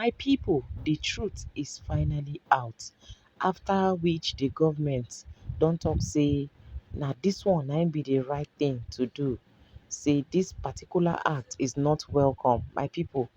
My people, the truth is finally out, after which the government don talk say na this one na im be the right thing to do, say this particular act is not welcome. My people,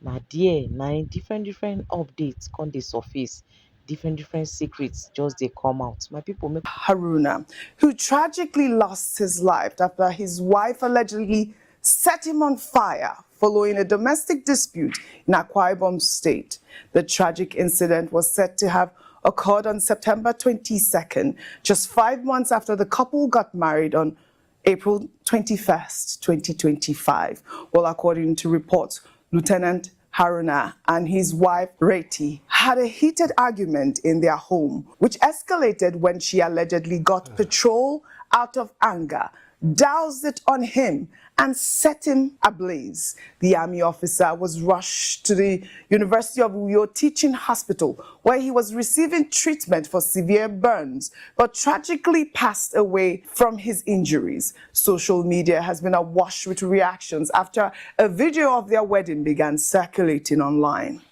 na there na im different different updates come dey surface, different different secrets just dey come out. My people, make Haruna, who tragically lost his life after his wife allegedly set him on fire following a domestic dispute in Akwa Ibom State. The tragic incident was said to have occurred on September 22nd, just 5 months after the couple got married on April 21st, 2025. Well, according to reports, Lieutenant Haruna and his wife Reti had a heated argument in their home, which escalated when she allegedly got petrol out of anger, doused it on him, and set him ablaze. The army officer was rushed to the University of Uyo Teaching Hospital, where he was receiving treatment for severe burns, but tragically passed away from his injuries. Social media has been awash with reactions after a video of their wedding began circulating online.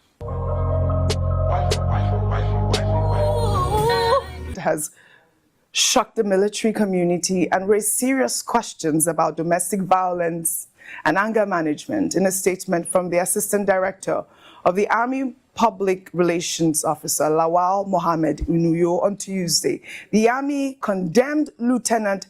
It has shocked the military community and raised serious questions about domestic violence and anger management. In a statement from the Assistant Director of the Army Public Relations Officer, Lawal Mohammed Unuyo, on Tuesday, the Army condemned Lieutenant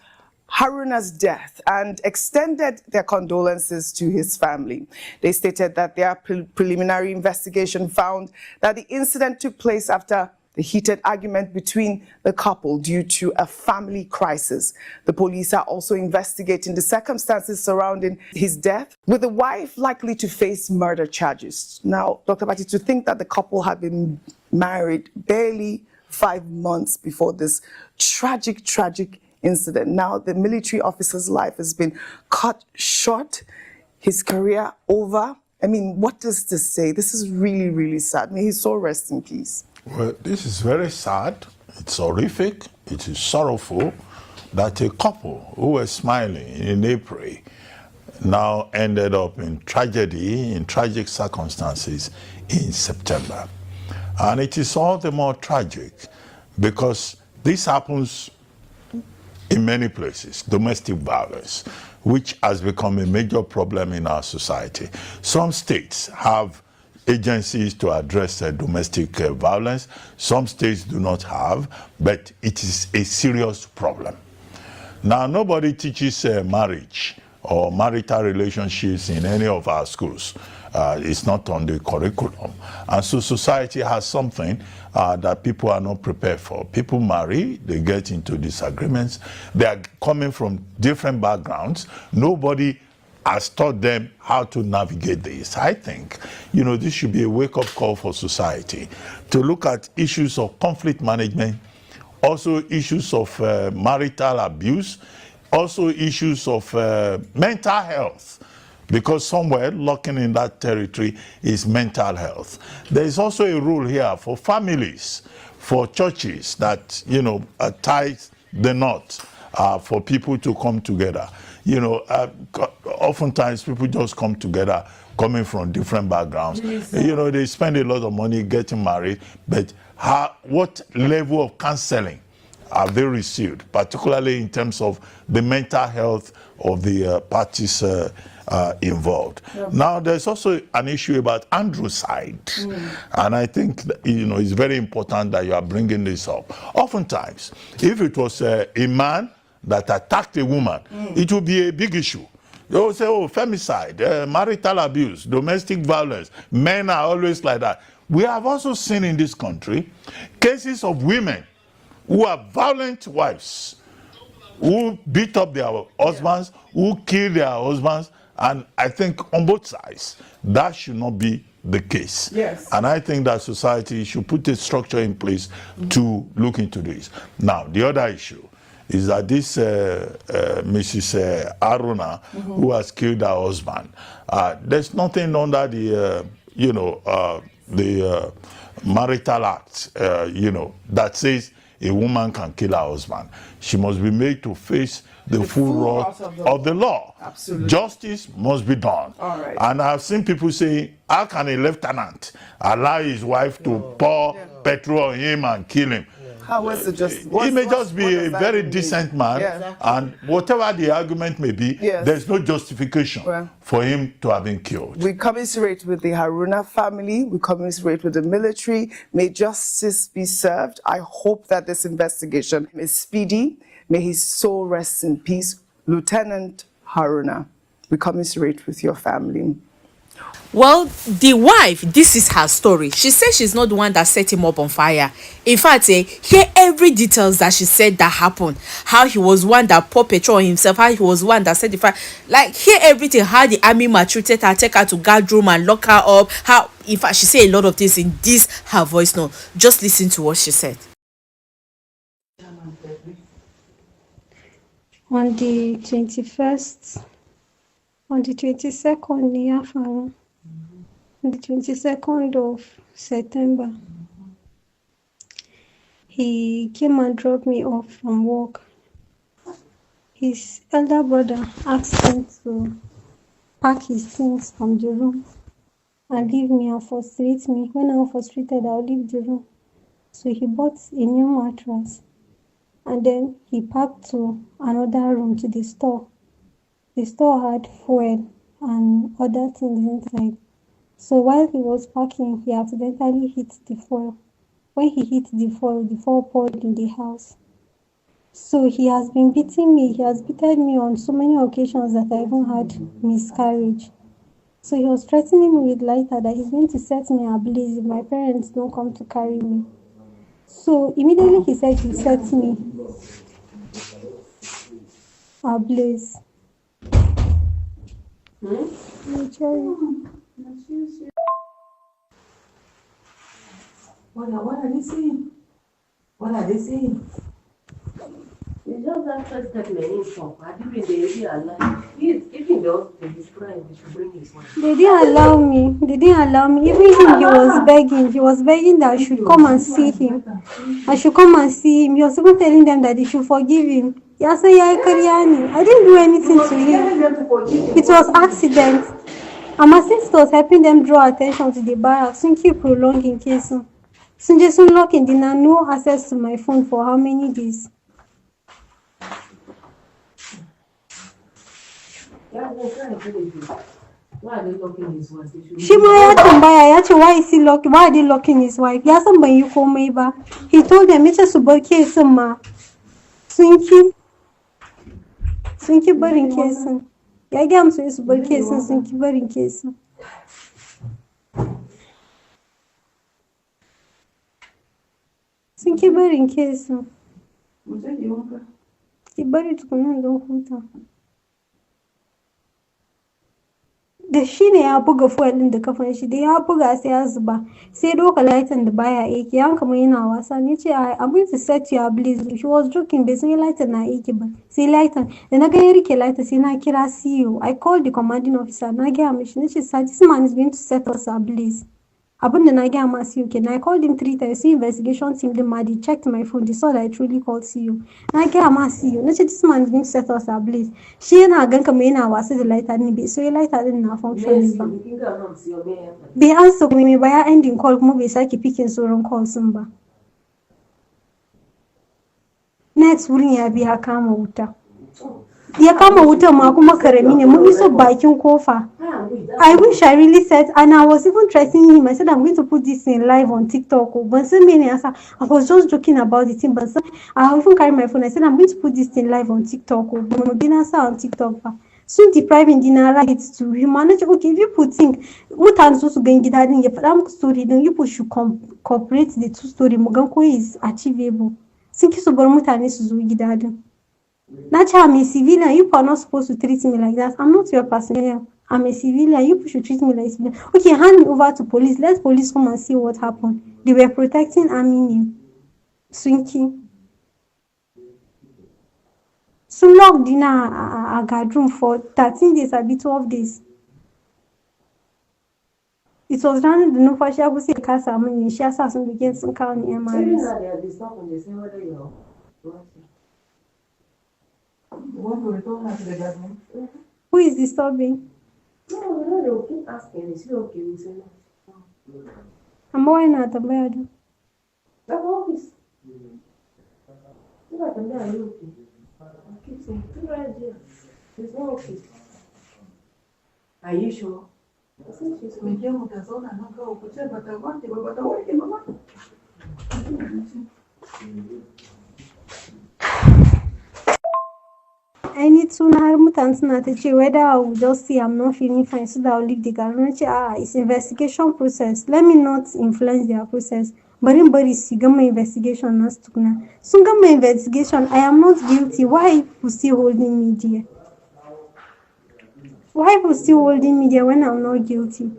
Haruna's death and extended their condolences to his family. They stated that their preliminary investigation found that the incident took place after the heated argument between the couple due to a family crisis. The police are also investigating the circumstances surrounding his death, with the wife likely to face murder charges. Now, Dr. Bati, to think that the couple had been married barely 5 months before this tragic incident. Now, the military officer's life has been cut short, his career over. I mean, what does this say? This is really, really sad. May his soul rest in peace. Well, this is very sad. It's horrific. It is sorrowful that a couple who were smiling in April now ended up in tragedy, in tragic circumstances in September. And it is all the more tragic because this happens in many places, domestic violence, which has become a major problem in our society. Some states have agencies to address domestic violence. Some states do not have, but it is a serious problem. Now, nobody teaches marriage or marital relationships in any of our schools. It's not on the curriculum. And so society has something that people are not prepared for. People marry, they get into disagreements. They are coming from different backgrounds. Nobody has taught them how to navigate this. I think, this should be a wake-up call for society to look at issues of conflict management, also issues of marital abuse, also issues of mental health, because somewhere lurking in that territory is mental health. There is also a role here for families, for churches that, tie the knot for people to come together. Oftentimes people just come together coming from different backgrounds. They spend a lot of money getting married, but what level of counseling have they received, particularly in terms of the mental health of the parties involved? Yeah. Now, there's also an issue about androcide. And I think that, it's very important that you are bringing this up. Oftentimes, if it was a man that attacked a woman, it would be a big issue. They will say, femicide, marital abuse, domestic violence. Men are always like that. We have also seen in this country cases of women who are violent wives, who beat up their husbands, who kill their husbands. And I think on both sides, that should not be the case. Yes. And I think that society should put a structure in place to look into this. Now, the other issue is that this Mrs. Aruna, who has killed her husband, there's nothing under the, the marital act, that says a woman can kill her husband. She must be made to face the full wrath of the law. Absolutely. Justice must be done. All right. And I've seen people say, how can a lieutenant allow his wife to pour petrol on him and kill him? How is it just? He may just be a very decent man, and whatever the argument may be, there's no justification for him to have been killed. We commiserate with the Haruna family. We commiserate with the military. May justice be served. I hope that this investigation is speedy. May his soul rest in peace. Lieutenant Haruna, we commiserate with your family. Well, the wife, this is her story. She says she's not the one that set him up on fire. In fact, hear every details that she said that happened. How he was one that poured petrol on himself, how he was one that set the fire. Like, hear everything, how the army maltreated her, take her to guard room and lock her up. How, in fact, she said a lot of things in this, her voice note. Just listen to what she said. On the 21st, on the 22nd, on the 22nd of September, he came and dropped me off from work. His elder brother asked him to pack his things from the room and leave me and frustrate me. When I'm frustrated, I'll leave the room. So he bought a new mattress and then he packed to another room, to the store. The store had fuel and other things inside. So while he was packing, he accidentally hit the fuel. When he hit the fuel poured in the house. So he has been beating me. He has beaten me on so many occasions that I even had miscarriage. So he was threatening me with lighter that he's going to set me ablaze if my parents don't come to carry me. So immediately he said he set me ablaze. What are they saying? What are they saying? It's just that first statement in shop. I didn't really allow. Even though they describe, they should bring his wife. They didn't allow me. Even him, he was begging. He was begging that I should come and see him. I should come and see him. He was even telling them that they should forgive him. I didn't do anything to him. It was accident. My sister was helping them draw attention to the barracks. So keep prolonging case. So just unlocking, did not no access to my phone for how many days? Why are they locking his wife? Why is he locking? Why are they locking his wife? He told them it's a super case, ma. Swinky burning case. I'm so super case and Swinky burning case. Swinky burning case. He buried to come. Da shi ne ya buga fuel din da kafan shi, da ya buga sai ya zuba, sai doka lighter da baya aiki, yan kamar yana wasa ne, ce I'm going to set you ablaze. She was joking, bai san lighter na aiki ba. Sai lighter da na ga ya rike lighter sai na kira CEO. I called the commanding officer, na gaya mishi, nace sir, this man is going to set us ablaze. Abin da na gaya ma CEO kenan. I called him 3 times. See investigation team din ma, they checked my phone, they saw that I truly called CEO. Na gaya ma CEO, nace this man is going to set us ablaze. Shi yana gan kamar yana wasa da lighter ne, bai so ya lighter din na functioning ba. Bai answer me ba, ya ending call kuma bai sake picking sauran calls din ba. Next wurin ya biya kama wuta. Ya kama wutan ma kuma karami ne, mun iso bakin kofa. I wish I really said, and I was even threatening him. I said, I'm going to put this in live on TikTok. But I was just joking about the thing. But I even carried my phone. I said, I'm going to put this thing live on TikTok. But on TikTok. Soon depriving dinner rights to humanity. Okay, if you put think, what I'm supposed to go in the story, then you should cooperate the two story. Muganko is achievable. Think you so mutane su zo gidadin. Naturally, I'm a civilian. You are not supposed to treat me like that. I'm not your personnel. I'm a civilian. You should treat me like a civilian. Okay, hand me over to police. Let police come and see what happened. They were protecting Amini. Swinky. So locked in a guard room for 13 days, a bit 12 days. It was running the no for she was a casa money. She has some begins some county Even MRS. now they are disturbing, they say whether you're Who is disturbing? no, they'll keep asking, is he okay? We say no. I'm why not a bed. That's office. You got them there, are you okay? I keep saying, two right there. It's not okay. Are you sure? I said she's okay. I need to know whether I will just say I'm not feeling fine so that I'll leave the garden. It's investigation process. Let me not influence their process. But anybody see my investigation not to now. So my investigation, I am not guilty. Why people still holding me there? Why people still holding me there when I'm not guilty?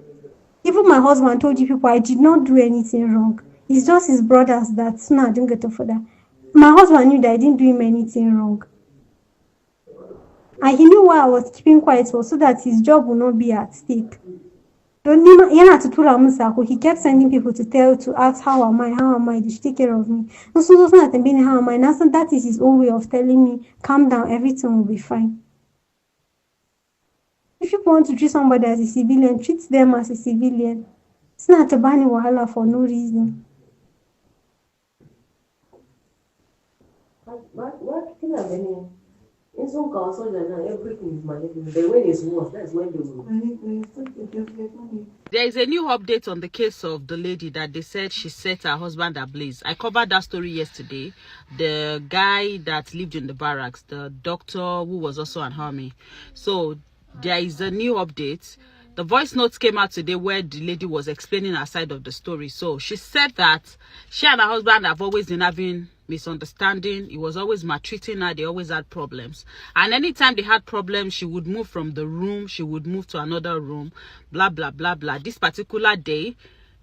Even my husband told you people I did not do anything wrong. It's just his brothers that I didn't get for that. My husband knew that I didn't do him anything wrong. And he knew why I was keeping quiet was so that his job would not be at stake. He kept sending people to ask how am I, they should take care of me. So how am I? Now that is his own way of telling me, calm down, everything will be fine. If you want to treat somebody as a civilian, treat them as a civilian. It's not a bani wahala for no reason. What can I mean? In some council, everything is management. But when it's worse, that's when they will. There is a new update on the case of the lady that they said she set her husband ablaze. I covered that story yesterday. The guy that lived in the barracks, the doctor who was also an army. So there is a new update. The voice notes came out today where the lady was explaining her side of the story. So she said that she and her husband have always been having misunderstanding. He was always maltreating her. They always had problems. And anytime they had problems, she would move from the room. She would move to another room. Blah, blah, blah, blah. This particular day,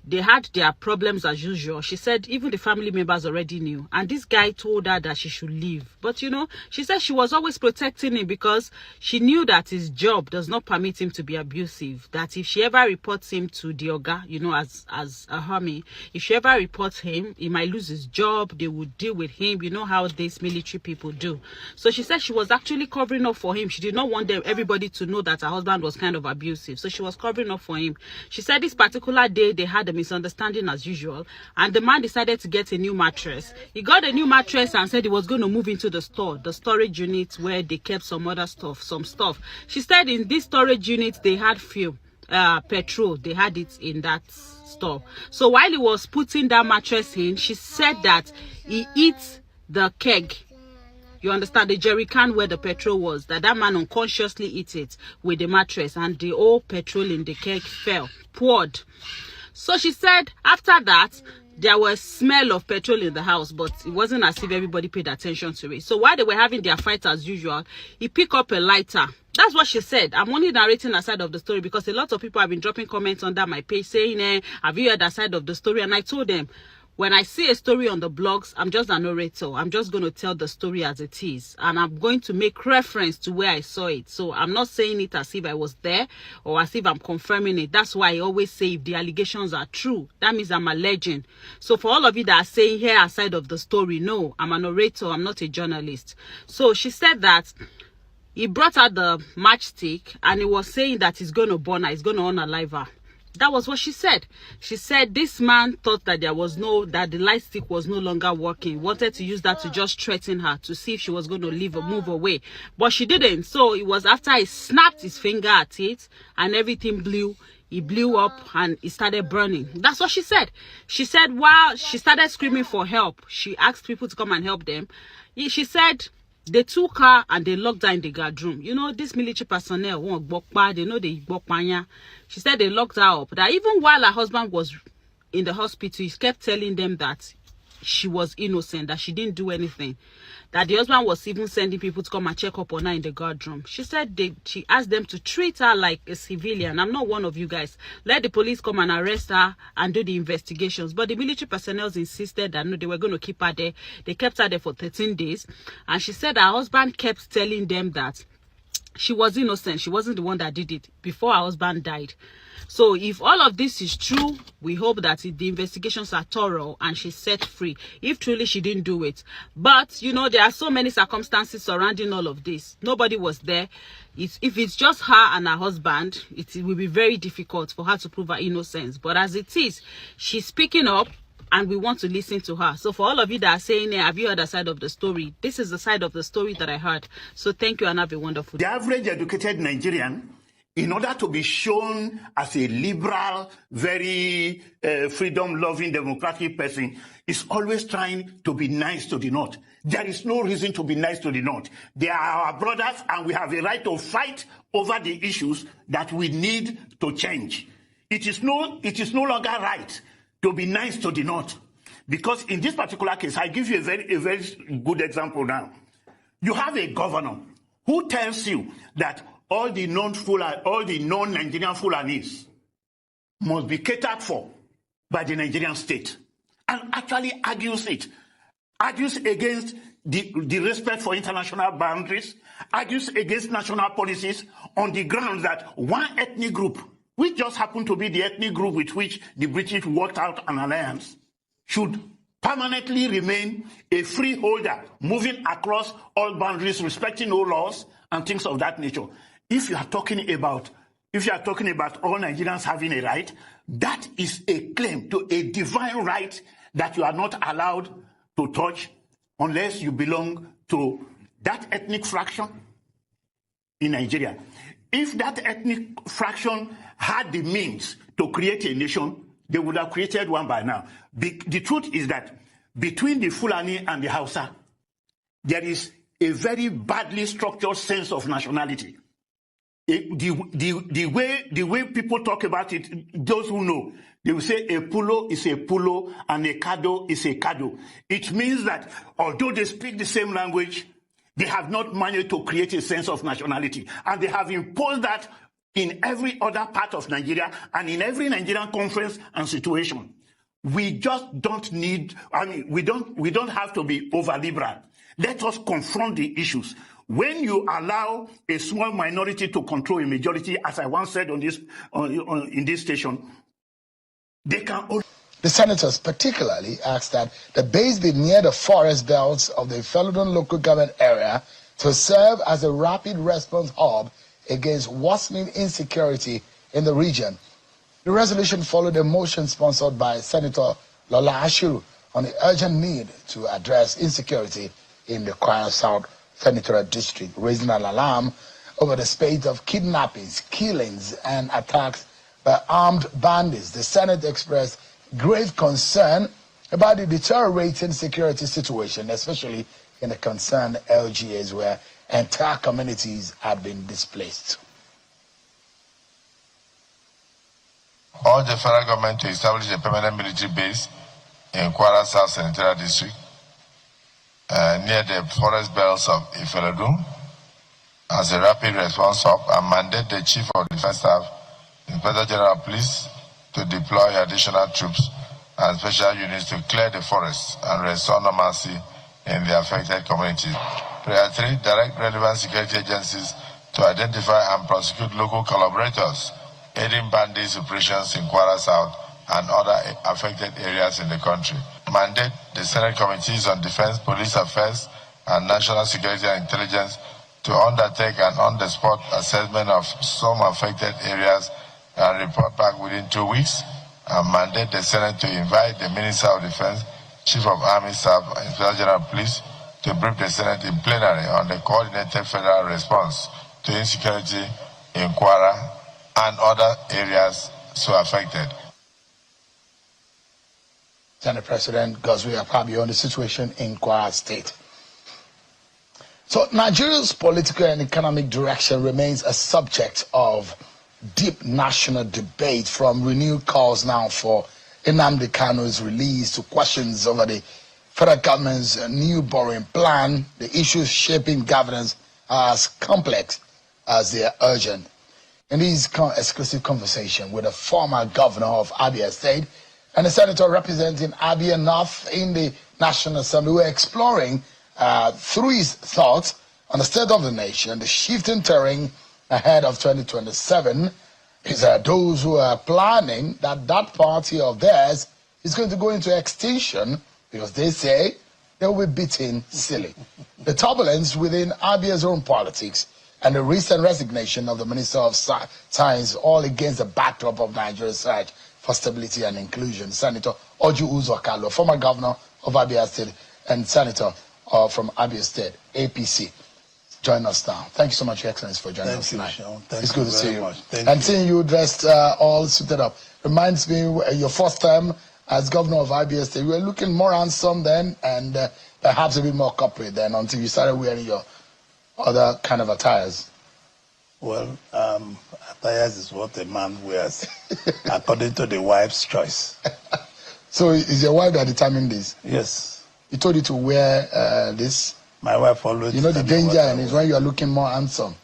they had their problems as usual. She said even the family members already knew. And this guy told her that she should leave. But, you know, she said she was always protecting him because she knew that his job does not permit him to be abusive. That if she ever reports him to the Oga, you know, as a homie, if she ever reports him, he might lose his job. They would deal with him. You know how these military people do. So she said she was actually covering up for him. She did not want everybody to know that her husband was kind of abusive. So she was covering up for him. She said this particular day they had a misunderstanding as usual, and the man decided to get a new mattress. He got a new mattress and said he was going to move into the storage unit where they kept some other stuff, some stuff. She said in this storage unit they had fuel, petrol. They had it in that store. So while he was putting that mattress in, she said that he hit the keg. You understand, the jerry can where the petrol was, that man unconsciously hit it with the mattress, and the whole petrol in the keg poured. So she said after that, there was smell of petrol in the house, but it wasn't as if everybody paid attention to it. So while they were having their fight as usual, he picked up a lighter. That's what she said. I'm only narrating a side of the story because a lot of people have been dropping comments under my page saying, have you heard that side of the story? And I told them, when I see a story on the blogs, I'm just a narrator. I'm just going to tell the story as it is. And I'm going to make reference to where I saw it. So I'm not saying it as if I was there or as if I'm confirming it. That's why I always say if the allegations are true, that means I'm alleging. So for all of you that are saying here aside of the story, no, I'm a narrator. I'm not a journalist. So she said that he brought out the matchstick and he was saying that he's going to burn her. He's going to unalive her. That was what she said. She said this man thought that that the light stick was no longer working. Wanted to use that to just threaten her to see if she was going to leave or move away. But she didn't. So it was after he snapped his finger at it and everything blew. He blew up and it started burning. That's what she said. She said while she started screaming for help, she asked people to come and help them. She said they took her and they locked her in the guard room. You know, this military personnel won't bokpa. They know they bokpanya. She said they locked her up. That even while her husband was in the hospital, he kept telling them that she was innocent, that she didn't do anything. That the husband was even sending people to come and check up on her in the guard room. She said she asked them to treat her like a civilian. I'm not one of you guys. Let the police come and arrest her and do the investigations. But the military personnel insisted that no, they were going to keep her there. They kept her there for 13 days. And she said her husband kept telling them that she was innocent. She wasn't the one that did it before her husband died. So if all of this is true, we hope that the investigations are thorough and she's set free, if truly she didn't do it. But, you know, there are so many circumstances surrounding all of this. Nobody was there. If it's just her and her husband, it will be very difficult for her to prove her innocence. But as it is, she's speaking up, and we want to listen to her. So for all of you that are saying, have you heard the side of the story? This is the side of the story that I heard. So thank you and have a wonderful day. The average educated Nigerian, in order to be shown as a liberal, very freedom-loving, democratic person, is always trying to be nice to the North. There is no reason to be nice to the North. They are our brothers, and we have a right to fight over the issues that we need to change. It is no longer right to be nice to the North. Because in this particular case, I give you a very good example now. You have a governor who tells you that all the non-Nigerian Fulanis must be catered for by the Nigerian state, and actually argues against the respect for international boundaries, argues against national policies on the grounds that one ethnic group, which just happened to be the ethnic group with which the British worked out an alliance, should permanently remain a freeholder, moving across all boundaries, respecting no laws and things of that nature. If you are talking about all Nigerians having a right, that is a claim to a divine right that you are not allowed to touch unless you belong to that ethnic fraction in Nigeria. If that ethnic fraction had the means to create a nation, they would have created one by now. The truth is that between the Fulani and the Hausa, there is a very badly structured sense of nationality. The way people talk about it, those who know, they will say a pulo is a pulo and a kado is a kado. It means that although they speak the same language, they have not managed to create a sense of nationality. And they have imposed that in every other part of Nigeria and in every Nigerian conference and situation. We just don't need, we don't have to be over-liberal. Let us confront the issues. When you allow a small minority to control a majority, as I once said in this station, they can only... The senators particularly asked that the base be near the forest belts of the Felodon local government area to serve as a rapid response hub against worsening insecurity in the region. The resolution followed a motion sponsored by Senator Lola Ashiru on the urgent need to address insecurity in the Kwara South Senatorial District, raising an alarm over the spate of kidnappings, killings, and attacks by armed bandits. The Senate expressed grave concern about the deteriorating security situation, especially in the concerned LGAs where entire communities have been displaced. Urge the federal government to establish a permanent military base in Kwara South Senatorial District near the forest belts of Ifelodun as a rapid response hub, and mandate the Chief of Defense Staff, Inspector General of Police, to deploy additional troops and special units to clear the forests and restore normalcy in the affected communities. Prayer 3, direct relevant security agencies to identify and prosecute local collaborators aiding bandits operations in Kwara South and other affected areas in the country. Mandate the Senate Committees on Defense, Police Affairs, and National Security and Intelligence to undertake an on-the-spot assessment of some affected areas and report back within 2 weeks, and mandate the Senate to invite the Minister of Defense, Chief of Army Staff, and Inspector General of Police to brief the Senate in plenary on the coordinated federal response to insecurity in Kwara and other areas so affected. Senate President Godswill Akpabio on the situation in Kwara State. So Nigeria's political and economic direction remains a subject of deep national debate, from renewed calls now for Nnamdi Kanu's release to questions over the federal government's new borrowing plan. The issues shaping governance are as complex as they are urgent. In this exclusive conversation with a former governor of Abia State and a senator representing Abia North in the National Assembly, we're exploring through his thoughts on the state of the nation, the shifting terrain ahead of 2027 is those who are planning that party of theirs is going to go into extinction because they say they will be beaten silly. The turbulence within Abia's own politics and the recent resignation of the Minister of Science, all against the backdrop of Nigeria's search for stability and inclusion. Senator Oju Uzor-Kalu, former governor of Abia State and senator from Abia State, APC. Join us now. Thank you so much, Your Excellency, for joining us tonight. It's good to see you. And seeing you dressed all suited up reminds me your first time as governor of Abia State. You were looking more handsome then and perhaps a bit more corporate then until you started wearing your other kind of attires. Well, attires is what a man wears, according to the wife's choice. So is your wife that determined this? Yes. He told you to wear this? My wife always... You know the danger is when you are looking more handsome.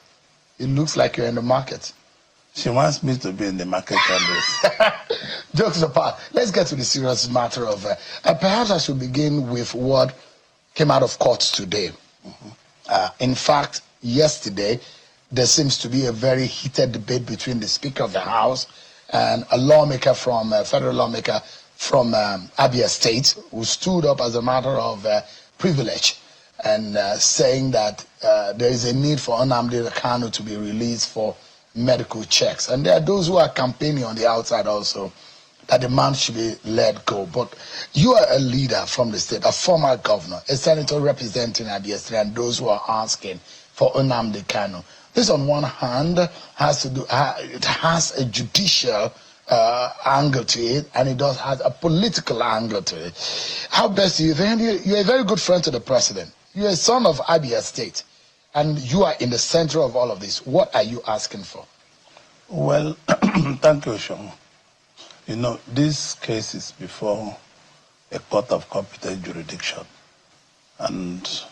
It looks like you're in the market. She wants me to be in the market always. Jokes apart, let's get to the serious matter of... perhaps I should begin with what came out of court today. In fact, yesterday, there seems to be a very heated debate between the Speaker of the House and a lawmaker from, federal lawmaker from Abia State, who stood up as a matter of privilege and saying that there is a need for Nnamdi Kanu to be released for medical checks. And there are those who are campaigning on the outside also that the man should be let go. But you are a leader from the state, a former governor, a senator representing Abia State, and those who are asking for Nnamdi Kanu. This, on one hand, has to do. It has a judicial angle to it, and it does have a political angle to it. How best do you think? You're a very good friend to the president. You're a son of Abia State, and you are in the center of all of this. What are you asking for? Well, thank you, Sean. You know, this case is before a court of competent jurisdiction, and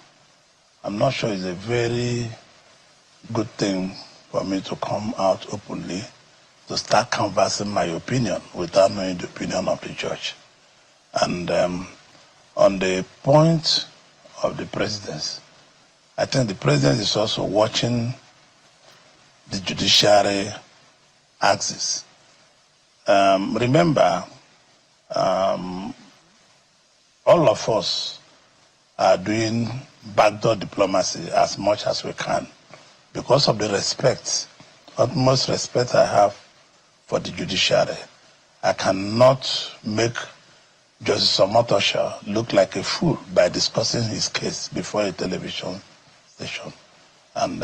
I'm not sure it's a very good thing for me to come out openly to start canvassing my opinion without knowing the opinion of the judge. And on the point of the presidency, I think the president is also watching the judiciary axis. Remember, all of us are doing backdoor diplomacy as much as we can because of the respect, utmost respect I have for the judiciary. I cannot make Justice Omotosha look like a fool by discussing his case before a television station. And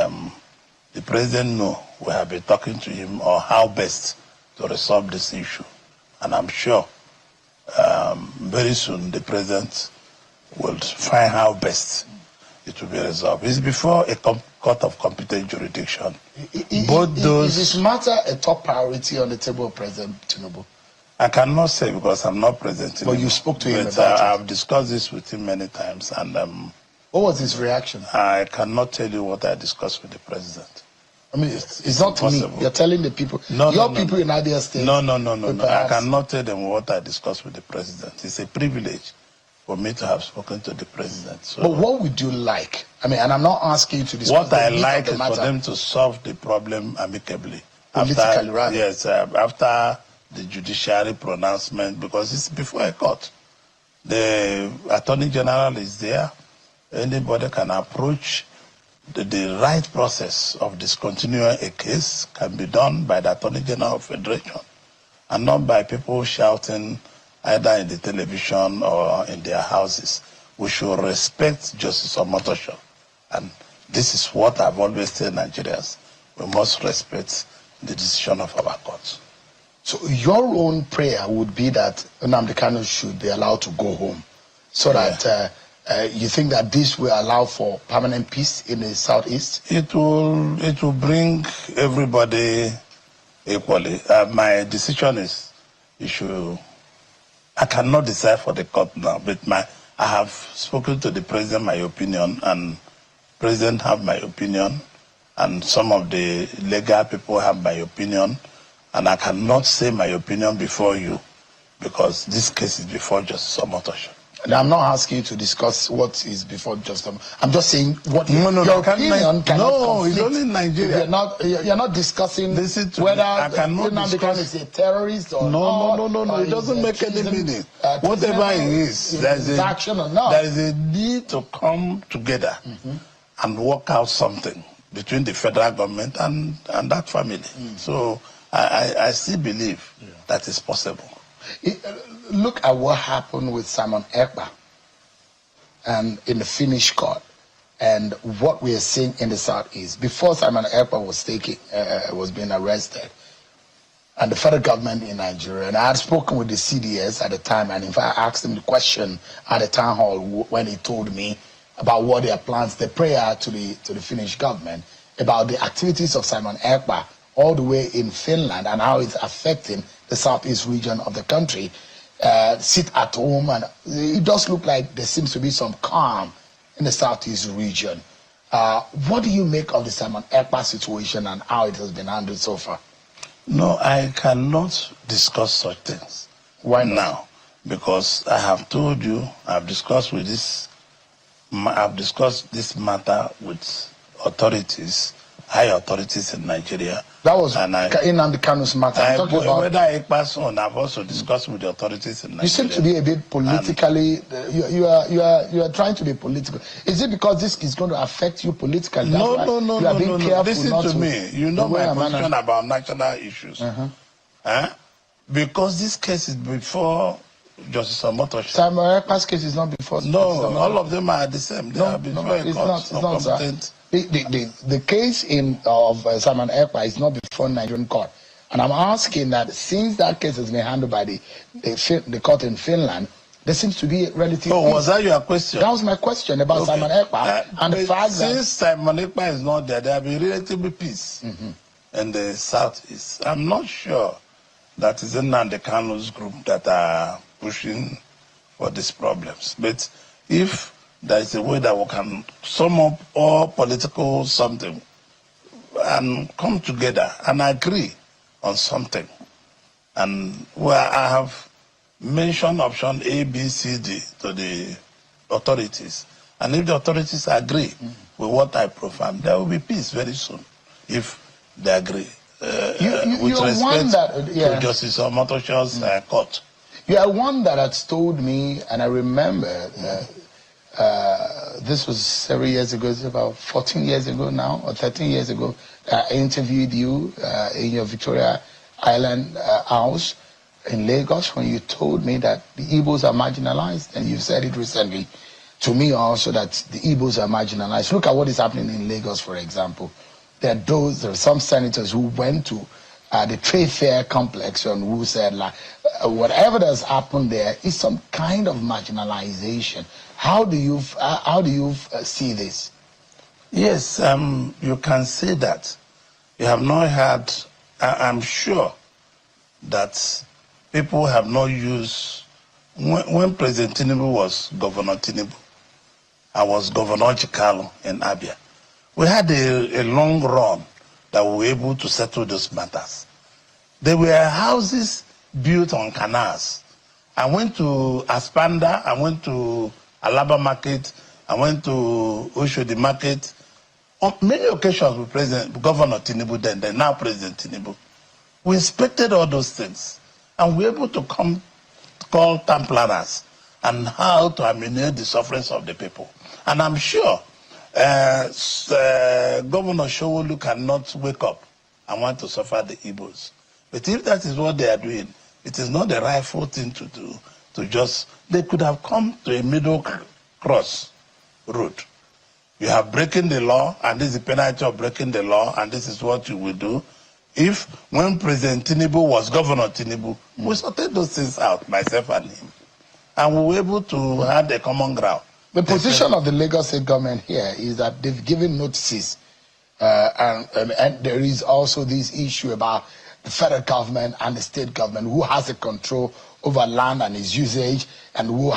the president knows we have been talking to him on how best to resolve this issue. And I'm sure very soon the president will find how best it will be resolved. It's before a court of competent jurisdiction. Is this matter a top priority on the table of President Tinubu? I cannot say because I'm not present. But you spoke to him about it. I've discussed this with him many times, and what was his reaction? I cannot tell you what I discussed with the president. I mean, it's not to me. You're telling the people. No, people in Abia State. No. I cannot tell them what I discussed with the president. It's a privilege for me to have spoken to the president. So but what would you like? I mean, and I'm not asking you to discuss what I like is for them to solve the problem amicably. Politically, rather. Yes, after the judiciary pronouncement, because it's before a court. The Attorney General is there. Anybody can approach. The right process of discontinuing a case can be done by the Attorney General of Federation and not by people shouting either in the television or in their houses. We should respect Justice Omotosha. And this is what I've always told Nigerians. We must respect the decision of our courts. So your own prayer would be that Nnamdi Kanu should be allowed to go home so that you think that this will allow for permanent peace in the southeast? It will bring everybody equally. My decision is I cannot decide for the court now, but I have spoken to the president my opinion, and president have my opinion, and some of the legal people have my opinion, and I cannot say my opinion before you because this case is before Justice Omotosha. And I'm not asking you to discuss what is before just. I'm just saying what No, your opinion cannot no, it's conflict. only Nigeria. You're not discussing whether I cannot discuss is a terrorist or no. It doesn't make any meaning. Whatever it is, there is a need to come together and work out something between the federal government and that family. So I still believe that is possible. Look at what happened with Simon Ekpa and in the Finnish court, and what we are seeing in the Southeast. Before Simon Ekpa was being arrested, and the federal government in Nigeria, and I had spoken with the CDS at the time, and in fact I asked him the question at the town hall when he told me about what their plans, the prayer to the Finnish government about the activities of Simon Ekpa all the way in Finland and how it's affecting the Southeast region of the country. Sit at home, and it does look like there seems to be some calm in the Southeast region. What do you make of the Simon Ekpa situation and how it has been handled so far? No, I cannot discuss such things. Why not? Now? Because I have told you, I've discussed this matter with authorities, high authorities in Nigeria. That was in the Kanu's matter. Whether Ekpa's on, I've also discussed with the authorities in Nigeria. You seem to be a bit politically. You are trying to be political. Is it because this is going to affect you politically? No. Listen to me. You know my position about national issues. Because this case is before Justice Omotoshi. Simon Ekpa's case is not before. No, all of them are the same. They are before it's not, sir. The case of Simon Ekpa is not before Nigerian court, and I'm asking that since that case has been handled by the court in Finland, there seems to be a relative. Oh, was that your question? That was my question about Simon Ekpa and the fact that since Simon Ekpa is not there will be relatively peace in the Southeast. I'm not sure that is in the Kanu's group that are pushing for these problems, but if there is a way that we can sum up all political something and come together and agree on something. And where I have mentioned option A, B, C, D to the authorities. And if the authorities agree with what I profile, there will be peace very soon if they agree. With respect to Justice Omotosho's court. You are one that has told me, and I remember this was several years ago, it's about 14 years ago now, or 13 years ago, I interviewed you in your Victoria Island house in Lagos when you told me that the Igbos are marginalized, and you've said it recently to me also that the Igbos are marginalized. Look at what is happening in Lagos, for example. There are some senators who went to the trade fair complex and who said like whatever has happened there is some kind of marginalization. How do you see this? Yes, you can say that. You have not had. I'm sure that people have not used when President Tinubu was Governor Tinubu. I was Governor Chikalo in Abia. We had a long run that we were able to settle those matters. There were houses built on canals. I went to Aspanda, I went to Alaba Market, I went to Oshodi Market. On many occasions with Governor Tinubu then now President Tinubu. We inspected all those things and we were able to call town planners and how to ameliorate the sufferings of the people. And I'm sure Governor Showolu cannot wake up and want to suffer the Igbos. But if that is what they are doing, it is not the rightful thing to do. They could have come to a middle cross road. You have breaking the law, and this is the penalty of breaking the law, and this is what you will do. If when President Tinubu was Governor Tinubu, we sorted those things out, myself and him. And we were able to have a common ground. The position of the Lagos State government here is that they've given notices, and there is also this issue about the federal government and the state government, who has the control over land and its usage, and who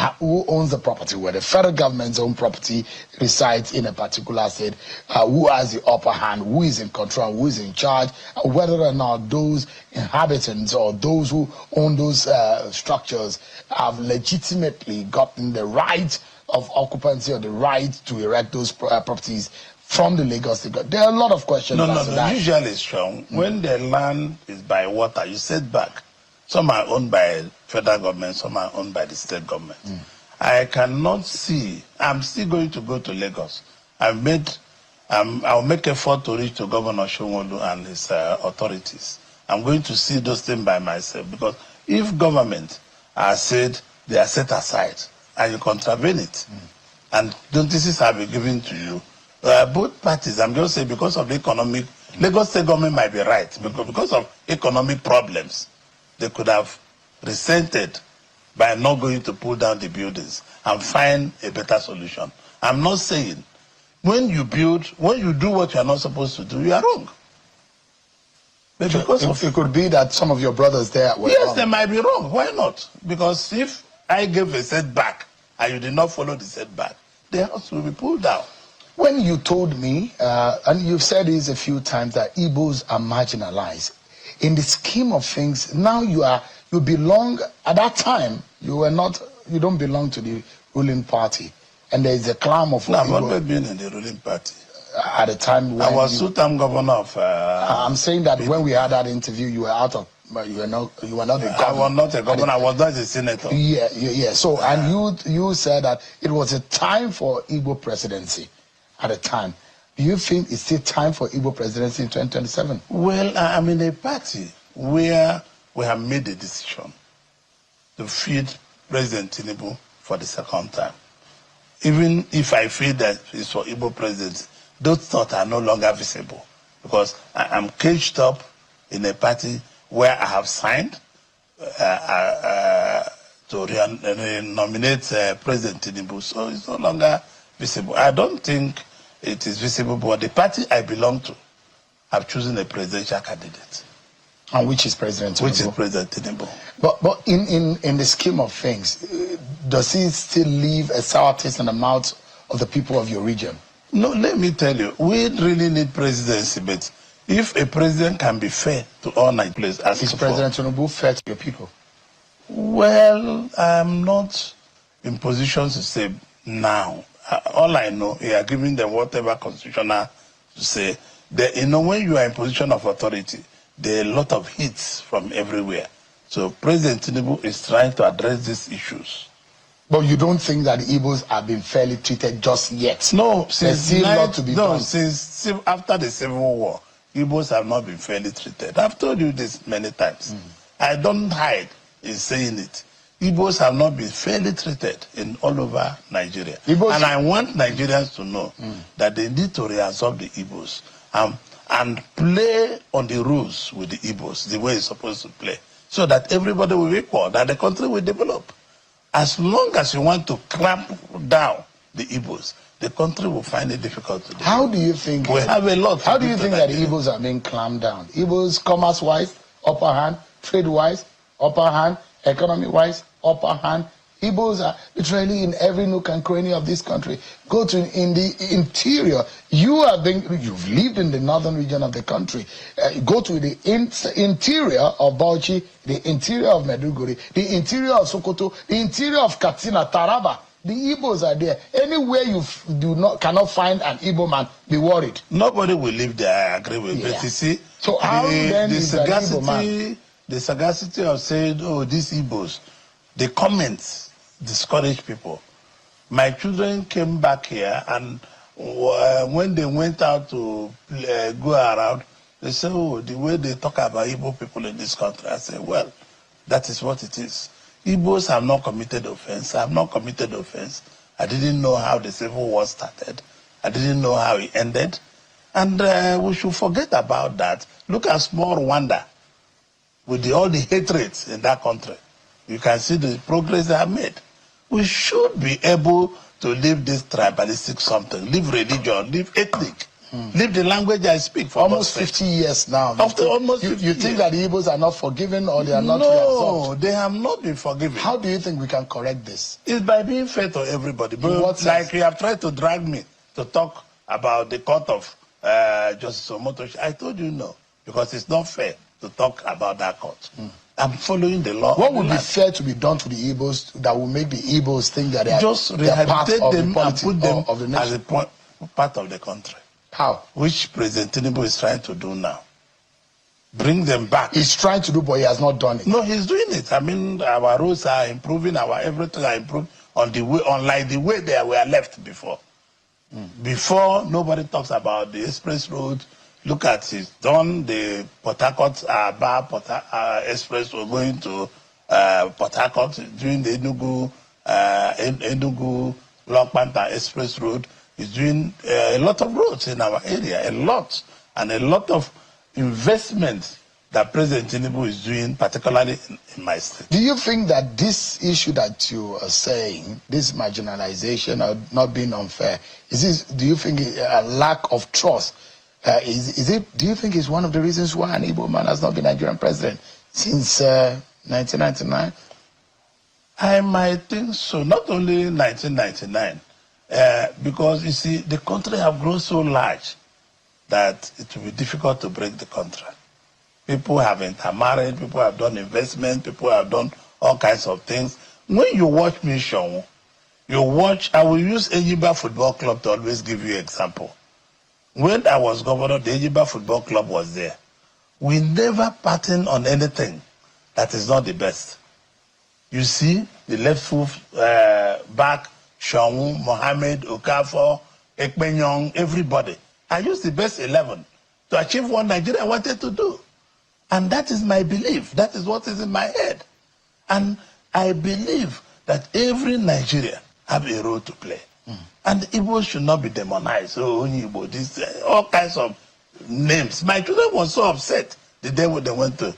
owns the property, where the federal government's own property resides in a particular state, who has the upper hand, who is in control, who is in charge, whether or not those inhabitants or those who own those structures have legitimately gotten the right of occupancy or the right to erect those properties from the Lagos State. There are a lot of questions. No. Usually, strong. When the land is by water, you set back. Some are owned by federal government, some are owned by the state government. I cannot see. I'm still going to go to Lagos. I'll make effort to reach to Governor Shomolu and his authorities. I'm going to see those things by myself, because if government has said they are set aside and you contravene it, and notices have been given to you, both parties, I'm just saying, because of the economic, Lagos State government might be right, because of economic problems, they could have resented by not going to pull down the buildings and find a better solution. I'm not saying when you do what you are not supposed to do, you are wrong. But because it could be that some of your brothers there were yes, wrong. they might be wrong. Why not? Because if I gave a setback and you did not follow the setback, the house will be pulled down. When you told me, and you've said this a few times, that Igbos are marginalized, in the scheme of things, now you belong, at that time, you don't belong to the ruling party. And there is a clamor for I've always been in the ruling party. At the time when I was two-term governor of... I'm saying that when we had that interview, you were out of... You were not a governor. I was not a governor, I was not a senator. Yeah. So, and you said that it was a time for Igbo presidency at the time. Do you think it's still time for Igbo presidency in 2027? Well, I'm in a party where we have made a decision to feed President Tinubu for the second time. Even if I feel that it's for Igbo presidency, those thoughts are no longer visible, because I'm caged up in a party where I have signed to nominate President Tinubu, so it's no longer visible. I don't think it is visible, but the party I belong to have chosen a presidential candidate. And which is President Tinubu? Which is President Tinubu. But in the scheme of things, does he still leave a sour taste in the mouth of the people of your region? No, let me tell you, we really need presidency, but if a president can be fair to all Nigerians, as is President Tinubu fair to your people? Well, I'm not in position to say now. All I know, you are giving them whatever constitutional to say. When you are in position of authority, there are a lot of hits from everywhere. So President Tinubu is trying to address these issues. But you don't think that Igbos have been fairly treated just yet? No, since after the Civil War, Igbos have not been fairly treated. I've told you this many times. I don't hide in saying it. Igbos have not been fairly treated all over Nigeria. And I want Nigerians to know that they need to reabsorb the Igbos and play on the rules with the Igbos the way it's supposed to play, so that everybody will be equal, that the country will develop. As long as you want to clamp down the Igbos, the country will find it difficult to do. How do you think we have a lot? How do you think that the Igbos are being clamped down? Igbos, commerce-wise, upper hand; trade-wise, upper hand; economy-wise, upper hand. Igbos are literally in every nook and cranny of this country. Go to in the interior. You've lived in the northern region of the country. Go to the interior of Bauchi, the interior of Maiduguri, the interior of Sokoto, the interior of Katsina, Taraba. The Igbos are there. Anywhere you cannot find an Igbo man, be worried. Nobody will live there, I agree with you. But you see, so how then is an Igbo man? The sagacity of saying, oh, these Igbos, the comments discourage people. My children came back here, and when they went out to go around, they said, oh, the way they talk about Igbo people in this country. I said, well, that is what it is. Igbos have not committed offense. I have not committed offense. I didn't know how the Civil War started. I didn't know how it ended. And we should forget about that. Look at small Rwanda, with all the hatred in that country. You can see the progress they have made. We should be able to leave this tribalistic something, leave religion, leave ethnic. Leave the language I speak for almost 50 years now. After almost 50 you think years. that the Igbos are not forgiven or they are not No, reabsorbed? they have not been forgiven. How do you think we can correct this? It's by being fair to everybody. But what sense? like you have tried to drag me to talk about the court of Justice Omotochi, I told you no, because it's not fair to talk about that court. I'm following the law. What would be fair to be done to the Igbos that will make the Igbos think that just they are part rehabilitate of them the and put them of the as nation? a part of the country? How? Which President Tinubu is trying to do now. Bring them back. He's trying to do, but he has not done it. No, he's doing it. I mean, our roads are improving, our everything are improving on the way, unlike the way they were left before. Before, nobody talks about the express road. Look at it. Done the Port Harcourt express road going to Port Harcourt during the Enugu Long Panther express road. Is doing a lot of roads in our area, a lot, and a lot of investments that President Tinubu is doing, particularly in my state. Do you think that this issue that you are saying, this marginalization or not being unfair, do you think a lack of trust? Do you think it's one of the reasons why an Igbo man has not been Nigerian president since 1999? I might think so. Not only 1999, because you see, the country have grown so large that it will be difficult to break the country. People have intermarried, people have done investment, people have done all kinds of things. When you watch me, Sean, you watch, I will use Ejiba Football Club to always give you an example. When I was governor, the Ejiba Football Club was there. We never pattern on anything that is not the best. You see, the left foot back, Sean, Mohammed, Okafor, Ekpenyong, everybody. I used the best 11 to achieve what Nigeria wanted to do. And that is my belief. That is what is in my head. And I believe that every Nigerian have a role to play. And Igbo should not be demonized. Oh, Igbo, this, all kinds of names. My children were so upset the day when they went to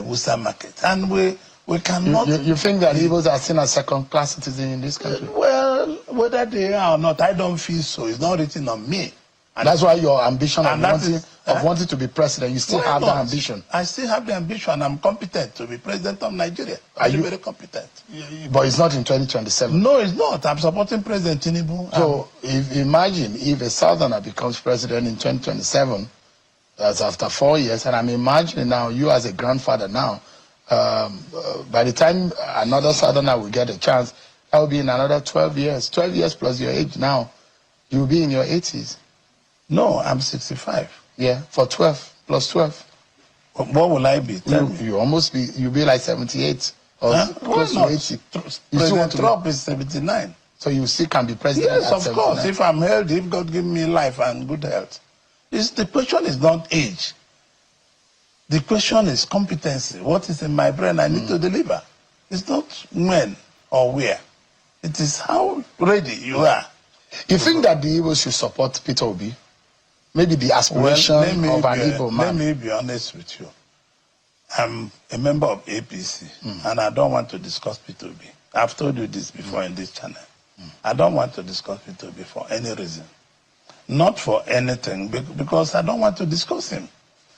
Worcester Market. And we cannot... You think that Igbos are seen as second-class citizens in this country? Well, whether they are or not, I don't feel so. It's not written on me. And that's why your ambition of wanting to be president, you still have that ambition. I still have the ambition. I'm competent to be president of Nigeria. I'm very competent. But it's not in 2027. No, it's not. I'm supporting President Tinubu. So imagine if a southerner becomes president in 2027, that's after 4 years, and I'm imagining now you as a grandfather now, by the time another southerner will get a chance, that will be in another 12 years. 12 years plus your age now, you'll be in your 80s. No, I'm 65. Yeah, for 12 plus 12. What will I be? You'll be like 78 or close to 80. President Trump is 79. So you still can be president yes, at of 79. course. If I'm healthy, if God give me life and good health. The question is not age. The question is competency. What is in my brain I need to deliver? It's not when or where. It is how ready you are. You think that the Igbo should support Peter Obi? Maybe the aspiration of an Igbo man. Let me be honest with you. I'm a member of APC, and I don't want to discuss Peter Obi. I've told you this before in this channel. I don't want to discuss Peter Obi for any reason. Not for anything, because I don't want to discuss him.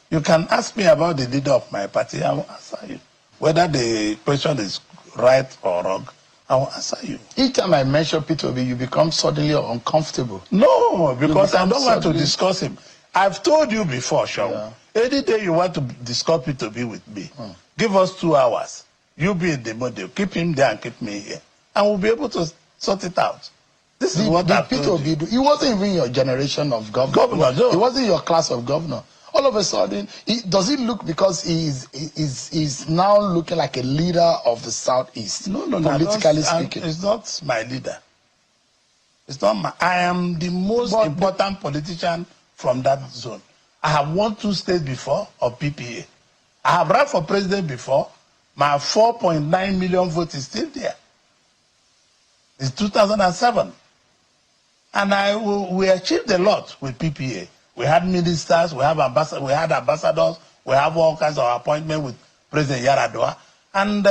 You can ask me about the leader of my party, I will answer you. Whether the question is right or wrong, I will answer you. Each time I mention Peter Obi, you become suddenly uncomfortable. No, because I don't want to discuss him. I've told you before, Sean. Yeah. Any day you want to discuss Peter Obi with me, give us 2 hours. You be in the model. Keep him there and keep me here. And we'll be able to sort it out. This is what I've told you. He wasn't even your generation of governor. No. He wasn't your class of governor. All of a sudden, does it look because he's now looking like a leader of the Southeast? No, politically speaking. It's not my leader. It's not my. I am the most important politician from that zone. I have won 2 states before of PPA. I have run for president before. My 4.9 million vote is still there. It's 2007, and we achieved a lot with PPA. We had ministers, we had ambassadors, we have all kinds of appointments with President Yaradua. And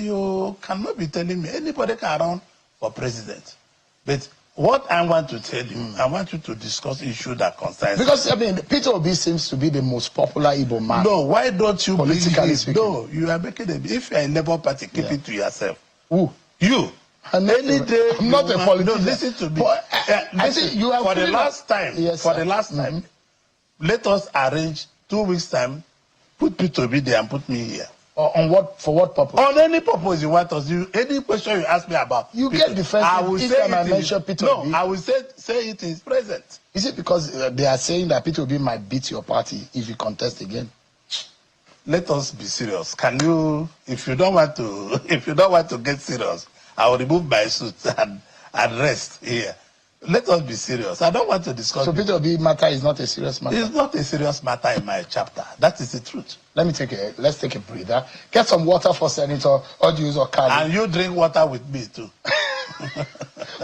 you cannot be telling me anybody can run for president. But what I want to tell you, I want you to discuss issues that concerns. Because, I mean, Peter Obi seems to be the most popular Igbo man. No, why don't you politically speaking? No, you are making it. If you're a Labour Party, keep it to yourself. Who? You. Any day. I'm not a politician. No, listen to me. But, I think you have for the last time. Yes, for sir. the last time, let us arrange 2 weeks' time. Put Peter Obi there and put me here. On what? For what purpose? On any purpose you want us. Any question you ask me about. You Peter, get defensive. I will each say time I it mention is, Peter no, Obi. I will say it is present. Is it because they are saying that Peter Obi might beat your party if you contest again? Let us be serious. Can you? If you don't want to get serious, I will remove my suit and rest here. Let us be serious. I don't want to discuss. So Peter Obi matter is not a serious matter. It's not a serious matter in my chapter. That is the truth. Let's take a breather. Get some water for Senator Odius or Kali. And you drink water with me too.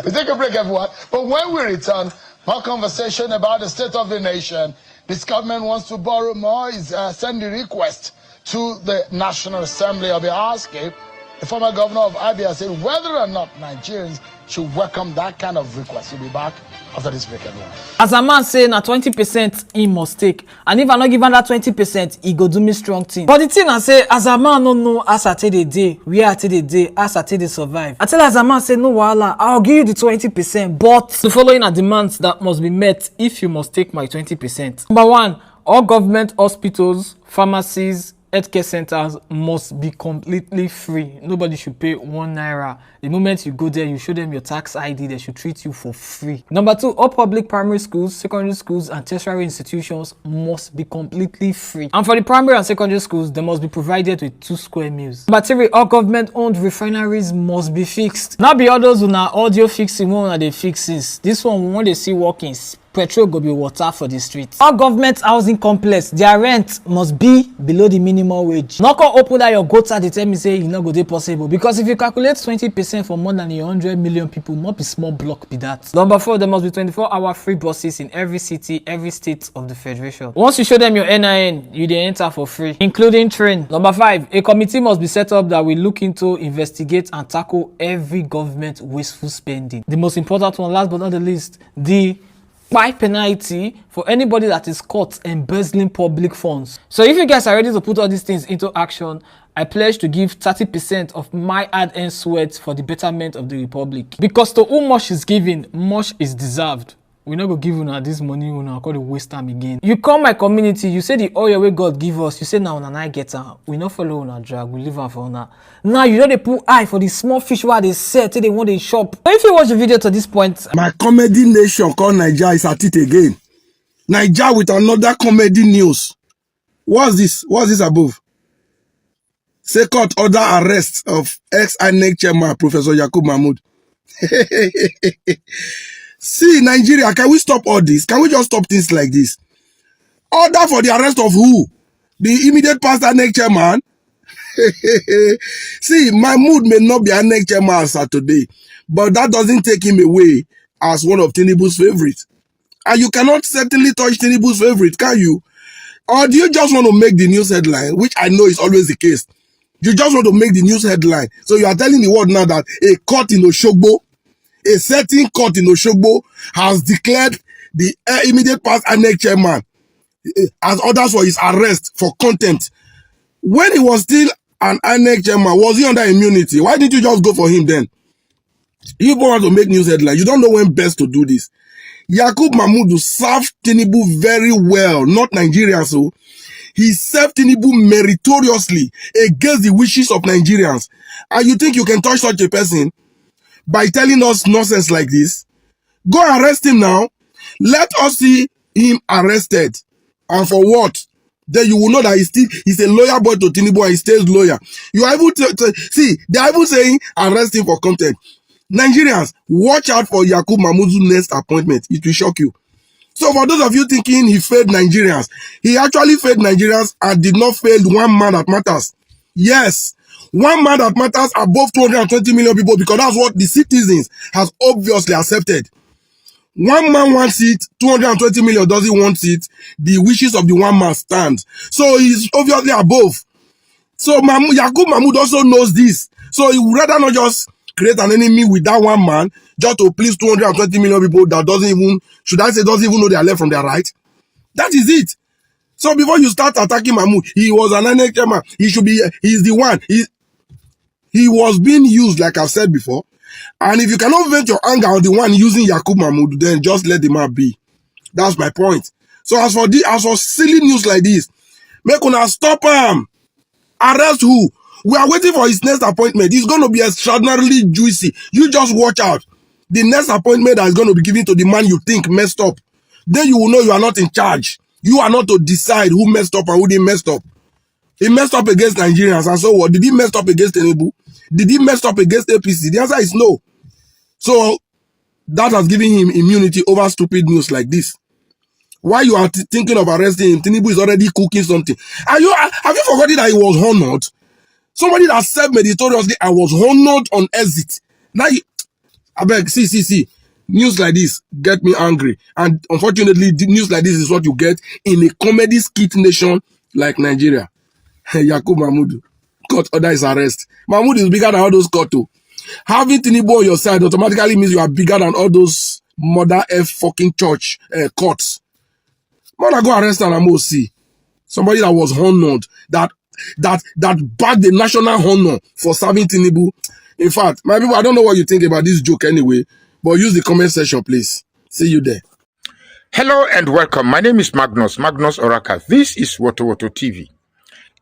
We take a break, everyone. But when we return, more conversation about the state of the nation. This government wants to borrow more. Is sending request to the National Assembly. I'll be asking the former governor of Abia said whether or not Nigerians should welcome that kind of request. We'll be back after this break, everyone. As a man say, na 20% he must take, and if I not give am that 20%, he go do me strong thing. But the thing I say, as a man no know as I take the day, where I take the day, as I take the survive. I tell as a man say no wahala, I'll give you the 20%, but the following are demands that must be met if you must take my 20%. Number 1, all government hospitals, pharmacies, healthcare centers must be completely free. Nobody should pay 1 naira. The moment you go there, you show them your tax ID, they should treat you for free. Number 2, all public primary schools, secondary schools, and tertiary institutions must be completely free. And for the primary and secondary schools, they must be provided with 2 square meals. Number 3, all government-owned refineries must be fixed. Not be all those who na audio fixing one and they fixes. This one, we want to see workings. Petrol go be water for the streets. All government housing complex, their rent must be below the minimum wage. Not come open that your quota, they tell me say you not go dey possible. Because if you calculate 20% for more than 100 million people, not be small block be that. Number 4, there must be 24-hour free buses in every city, every state of the federation. Once you show them your NIN, you dey enter for free, including train. Number 5, a committee must be set up that will look into, investigate, and tackle every government wasteful spending. The most important one, last but not the least, the penalty for anybody that is caught embezzling public funds. So if you guys are ready to put all these things into action, I pledge to give 30% of my hard-earned sweat for the betterment of the republic. Because to whom much is given, much is deserved. We not go give una this money, una call it waste time again. You come my community, you say the oil wey God give us, you say now una I get am. We not follow una drag, we leave am for una. Now you know they put eye for the small fish where they sell till they want to shop. But if you watch the video to this point, my comedy nation called Niger is at it again. Niger with another comedy news. What's this? What's this above? Say court order arrest of ex-INEC chairman Professor Yakub Mahmood. See, Nigeria, can we stop all this? Can we just stop things like this? Order for the arrest of who? The immediate past INEC chairman? See, Mahmood may not be INEC chairman as of today, but that doesn't take him away as one of Tinubu's favorites. And you cannot certainly touch Tinubu's favorite, can you? Or do you just want to make the news headline, which I know is always the case? You just want to make the news headline. So you are telling the world now that a court in Oshogbo, a certain court in Oshogbo has declared the immediate past INEC chairman as orders for his arrest for contempt. When he was still an INEC chairman, was he under immunity? Why didn't you just go for him then? You want to make news headline. You don't know when best to do this. Yakub Mahmood served Tinubu very well, not Nigerians. So he served Tinubu meritoriously against the wishes of Nigerians. And you think you can touch such a person by telling us nonsense like this? Go arrest him now. Let us see him arrested. And for what? Then you will know that he's a lawyer boy to Tinubu and he stays lawyer. You are able to see, they are even saying arrest him for contempt. Nigerians, watch out for Yakub Mahmoud's next appointment. It will shock you. So for those of you thinking he failed Nigerians, he actually failed Nigerians and did not fail one man that matters. Yes, one man that matters above 220 million people, because that's what the citizens has obviously accepted. One man wants it, 220 million doesn't want it. The wishes of the one man stand. So he's obviously above. So Yakub Mahmoud also knows this. So he would rather not just create an enemy with that one man just to please 220 million people that doesn't even know their left from their right? That is it. So before you start attacking Mahmoud, he was an NHK chairman. He's the one. He was being used, like I've said before. And if you cannot vent your anger on the one using Yakub Mahmoud, then just let the man be. That's my point. So as for silly news like this, make una stop him. Arrest who? We are waiting for his next appointment. It's going to be extraordinarily juicy. You just watch out. The next appointment that is going to be given to the man you think messed up. Then you will know you are not in charge. You are not to decide who messed up and who didn't mess up. He messed up against Nigerians, and so what? Did he mess up against Tinubu? Did he mess up against APC? The answer is no. So that has given him immunity over stupid news like this. Why you are thinking of arresting him? Tinubu is already cooking something. Have you forgotten that he was honored? Somebody that said meritoriously, I was honored on exit. Now, I beg, see. News like this get me angry. And unfortunately, news like this is what you get in a comedy skit nation like Nigeria. Yakub Mahmoud. Court order his arrest. Mahmoud is bigger than all those court too. Having Tinubu on your side automatically means you are bigger than all those mother F fucking church courts. Man, I go arrest and see somebody that was honored, that bagged the national honor for serving Tinubu. In fact, my people, I don't know what you think about this joke anyway, but use the comment section, please. See you there. Hello and welcome. My name is Magnus Oraka. This is Woto TV.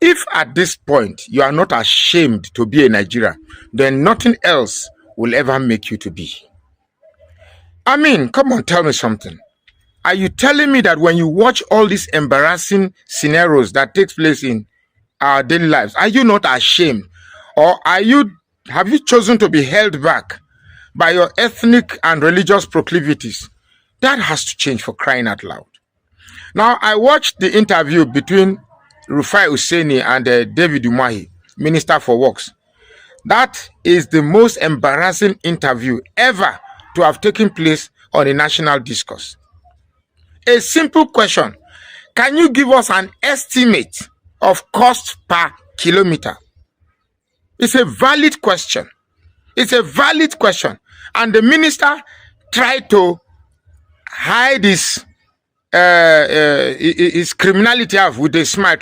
If at this point you are not ashamed to be a Nigerian, then nothing else will ever make you to be. I mean, come on, tell me something. Are you telling me that when you watch all these embarrassing scenarios that takes place in our daily lives, are you not ashamed? Or have you chosen to be held back by your ethnic and religious proclivities? That has to change, for crying out loud. Now, I watched the interview between Rufai Hussaini and David Umahi, Minister for Works. That is the most embarrassing interview ever to have taken place on a national discourse. A simple question. Can you give us an estimate of cost per kilometer? It's a valid question. It's a valid question. And the minister tried to hide his criminality off with a smile.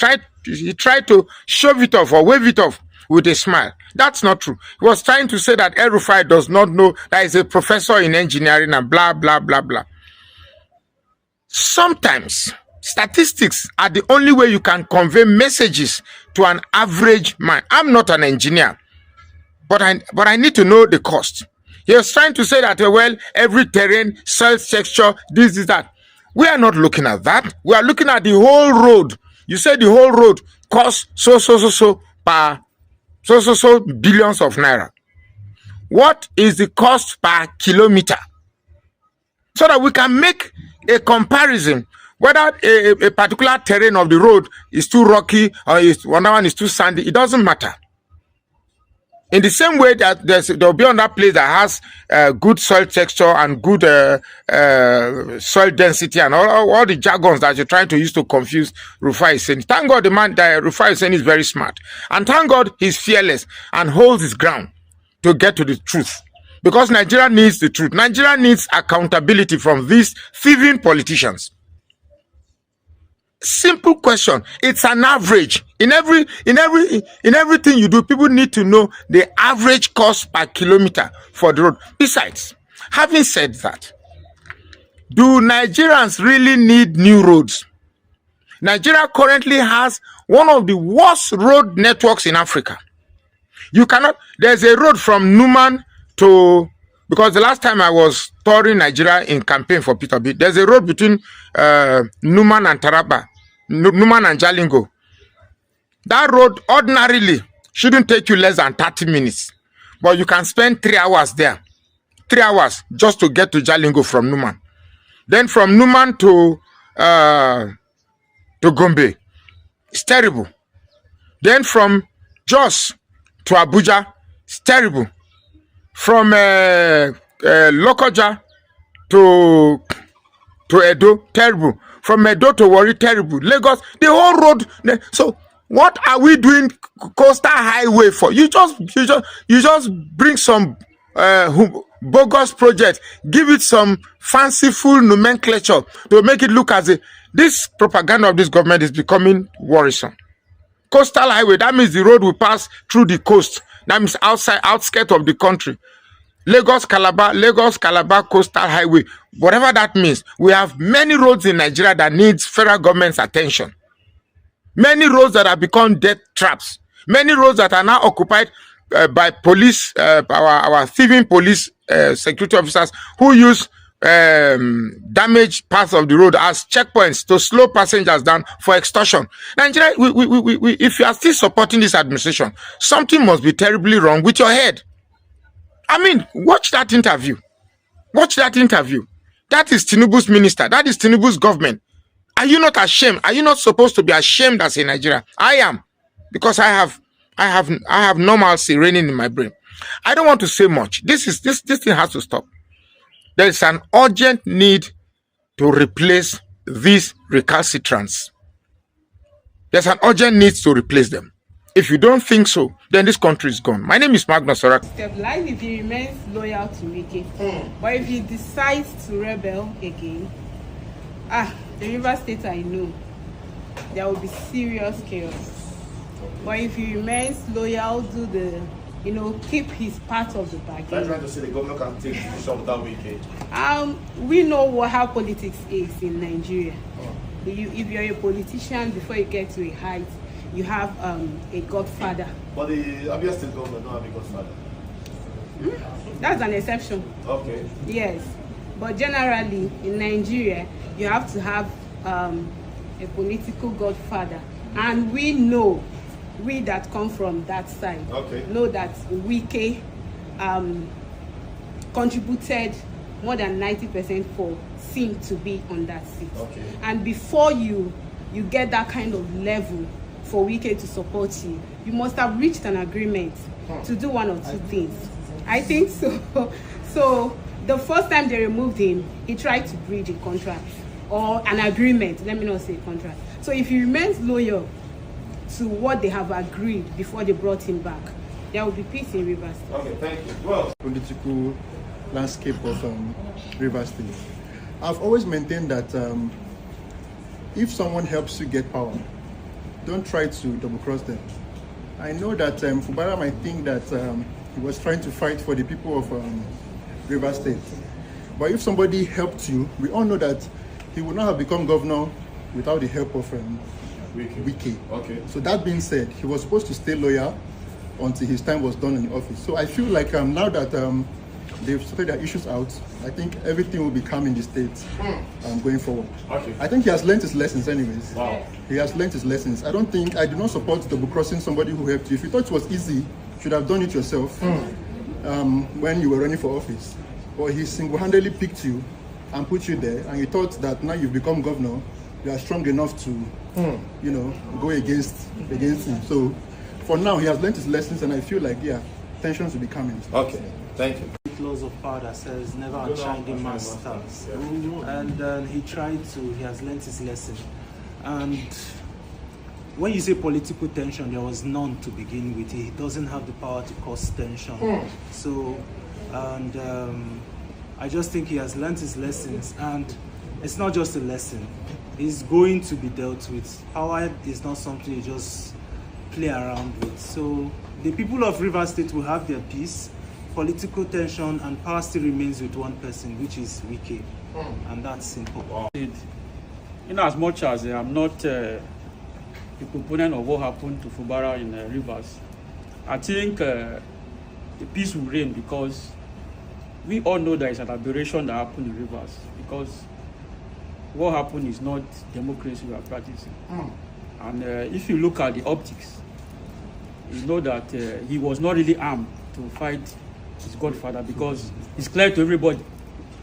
He tried to shove it off or wave it off with a smile. That's not true. He was trying to say that El-Rufai does not know that he's a professor in engineering and blah, blah, blah, blah. Sometimes statistics are the only way you can convey messages to an average man. I'm not an engineer, but I need to know the cost. He was trying to say that, well, every terrain, soil texture, this is that. We are not looking at that. We are looking at the whole road. You said the whole road costs so per so billions of naira. What is the cost per kilometer? So that we can make a comparison whether a particular terrain of the road is too rocky or another one is too sandy. It doesn't matter. In the same way that there'll be another place that has good soil texture and good soil density and all the jargons that you're trying to use to confuse Rufai Hussaini. Thank God the man that Rufai Hussaini is very smart. And thank God he's fearless and holds his ground to get to the truth. Because Nigeria needs the truth. Nigeria needs accountability from these thieving politicians. Simple question. It's an average. In everything you do, people need to know the average cost per kilometer for the road. Besides, having said that, do Nigerians really need new roads? Nigeria currently has one of the worst road networks in Africa. There's a road from Numan to, because the last time I was touring Nigeria in campaign for Peter B, there's a road between Numan and Taraba, Numan and Jalingo. That road ordinarily shouldn't take you less than 30 minutes, but you can spend 3 hours there. 3 hours just to get to Jalingo from Numan. Then from Numan to Gombe, it's terrible. Then from Jos to Abuja, it's terrible. From Lokoja to Edo, terrible. From Edo to Warri, terrible. Lagos, the whole road. So what are we doing coastal highway for? You just bring some bogus project, give it some fanciful nomenclature to make it look as if this propaganda of this government is becoming worrisome. Coastal highway, that means the road will pass through the coast. That means outskirts of the country. Lagos Calabar coastal highway, whatever that means. We have many roads in Nigeria that needs federal government's attention. Many roads that have become death traps. Many roads that are now occupied by police, our thieving police security officers who use damaged parts of the road as checkpoints to slow passengers down for extortion. Nigeria, if you are still supporting this administration, something must be terribly wrong with your head. I mean, watch that interview. Watch that interview. That is Tinubu's minister. That is Tinubu's government. Are you not ashamed? Are you not supposed to be ashamed as a Nigerian? I am, because I have normalcy reigning in my brain. I don't want to say much. This thing has to stop. There is an urgent need to replace these recalcitrants. There's an urgent need to replace them. If you don't think so, then this country is gone. My name is Magnus Orak. Step life if he remains loyal to wike. But if he decides to rebel again, the River State I know, there will be serious chaos. But if he remains loyal to the, keep his part of the bargain. I'm trying to say the government can take some of that wike. We know how politics is in Nigeria. If you're a politician, before you get to a height, you have a godfather. But the Abia State government don't have a godfather. That's an exception. Okay. Yes. But generally, in Nigeria, you have to have a political godfather. And we know, we that come from that side, know that wike contributed more than 90% for Sim to be on that seat. Okay. And before you get that kind of level for wike to support you, you must have reached an agreement to do one or two things. I think so. So the first time they removed him, he tried to bridge a contract or an agreement. Let me not say contract. So if he remains loyal to what they have agreed before they brought him back, there will be peace in Rivers State. Okay, thank you. Well, political landscape of Rivers State. I've always maintained that if someone helps you get power, don't try to double-cross them. I know that Fubara might think that he was trying to fight for the people of Rivers State. But if somebody helped you, we all know that he would not have become governor without the help of wike. Okay. So that being said, he was supposed to stay loyal until his time was done in the office. So I feel like now that they've sorted their issues out, I think everything will be calm in the state going forward. Okay. I think he has learned his lessons anyways. Wow. He has learned his lessons. I do not support double crossing somebody who helped you. If you thought it was easy, you should have done it yourself when you were running for office. But he single-handedly picked you and put you there, and he thought that now you've become governor, you are strong enough to go against him. So for now, he has learned his lessons, and I feel like tensions will be coming. Okay, thank you. Laws of power that says never outshine the master, and he has learned his lesson. And when you say political tension, there was none to begin with. He doesn't have the power to cause tension. So, and I just think he has learned his lessons, and it's not just a lesson. It's going to be dealt with. Power is not something you just play around with. So the people of Rivers State will have their peace. Political tension and power still remains with one person, which is wike, and that's simple. Wow. In as much as I'm not a proponent of what happened to Fubara in Rivers, I think the peace will reign, because we all know there is an aberration that happened in Rivers, because what happened is not democracy we are practicing. And if you look at the optics, you know that he was not really armed to fight his godfather, because it's clear to everybody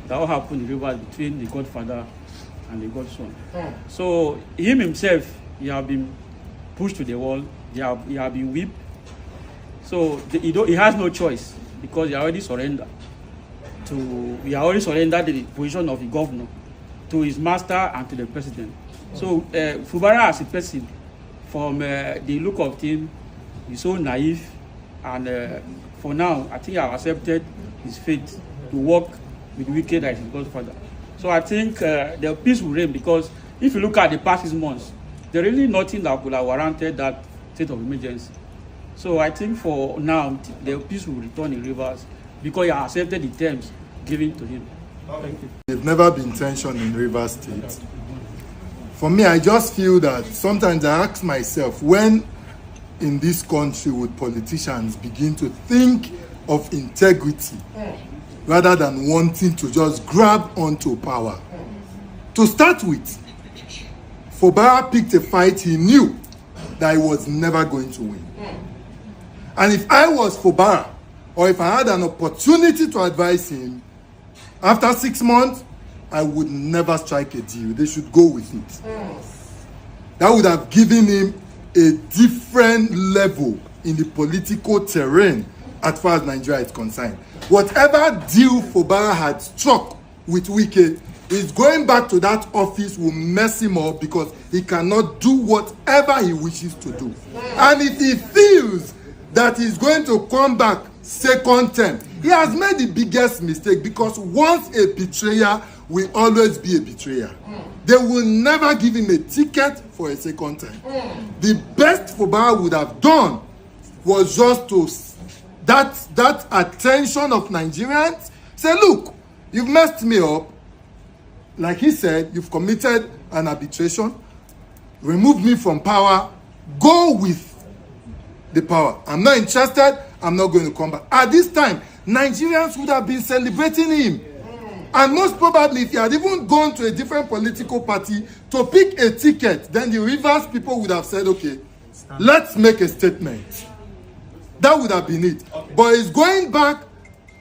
that what happened in Rivers between the godfather and the godson. So him himself, he have been pushed to the wall, he have been whipped. So he has no choice, because he already surrendered the position of the governor to his master and to the president. So Fubara as a person, from the look of him, he's so naive, and for now, I think I've accepted his faith to work with wicked as his godfather. So I think the peace will reign, because if you look at the past 6 months, there really nothing that could have warranted that state of emergency. So I think for now, the peace will return in Rivers because he accepted the terms given to him. Thank you. There's never been tension in Rivers State. For me, I just feel that sometimes I ask myself, when in this country would politicians begin to think of integrity rather than wanting to just grab onto power? To start with, Fubara picked a fight he knew that he was never going to win. And if I was Fubara, or if I had an opportunity to advise him, after 6 months, I would never strike a deal. They should go with it. That would have given him a different level in the political terrain as far as Nigeria is concerned. Whatever deal Fubara had struck with Wike, is going back to that office will mess him up because he cannot do whatever he wishes to do. And if he feels that he's going to come back second term, he has made the biggest mistake, because once a betrayer will always be a betrayer. They will never give him a ticket for a second term. The best Fubara would have done was just to that attention of Nigerians, say, look, you've messed me up. Like he said, you've committed an arbitration, remove me from power, go with the power. I'm not interested, I'm not going to come back. At this time, Nigerians would have been celebrating him. And most probably, if he had even gone to a different political party to pick a ticket, then the Rivers people would have said, okay, let's make a statement. That would have been it. But he's going back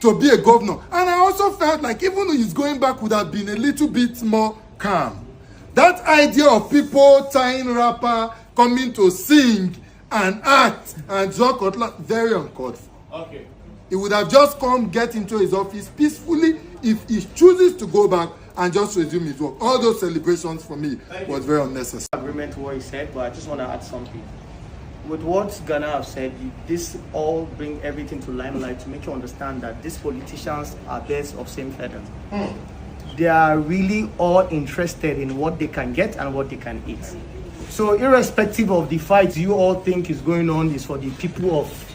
to be a governor. And I also felt like even he's going back would have been a little bit more calm. That idea of people tying rapper, coming to sing and act and draw cutlass, very uncalled for. Okay. He would have just come, get into his office peacefully if he chooses to go back and just resume his work. All those celebrations for me was very unnecessary. Agreement to what he said, but I just want to add something. With what Ghana have said, this all bring everything to limelight to make you understand that these politicians are birds of same feather. They are really all interested in what they can get and what they can eat. So irrespective of the fight you all think is going on is for the people of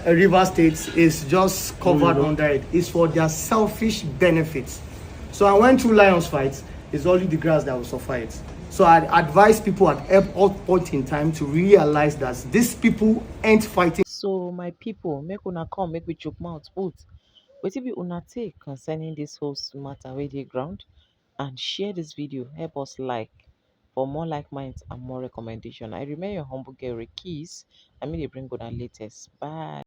River State, is just covered under it. It's for their selfish benefits. So when two lions fight, it's only the grass that will suffer it. So I advise people at all point in time to realize that these people ain't fighting. So my people, make una come, make we chook mouth put. Wetin be una take concerning this whole matter wey dey ground, and share this video. Help us like for more like minds and more recommendation. I remain your humble girl, Keys. I mean, they bring una latest. Bye.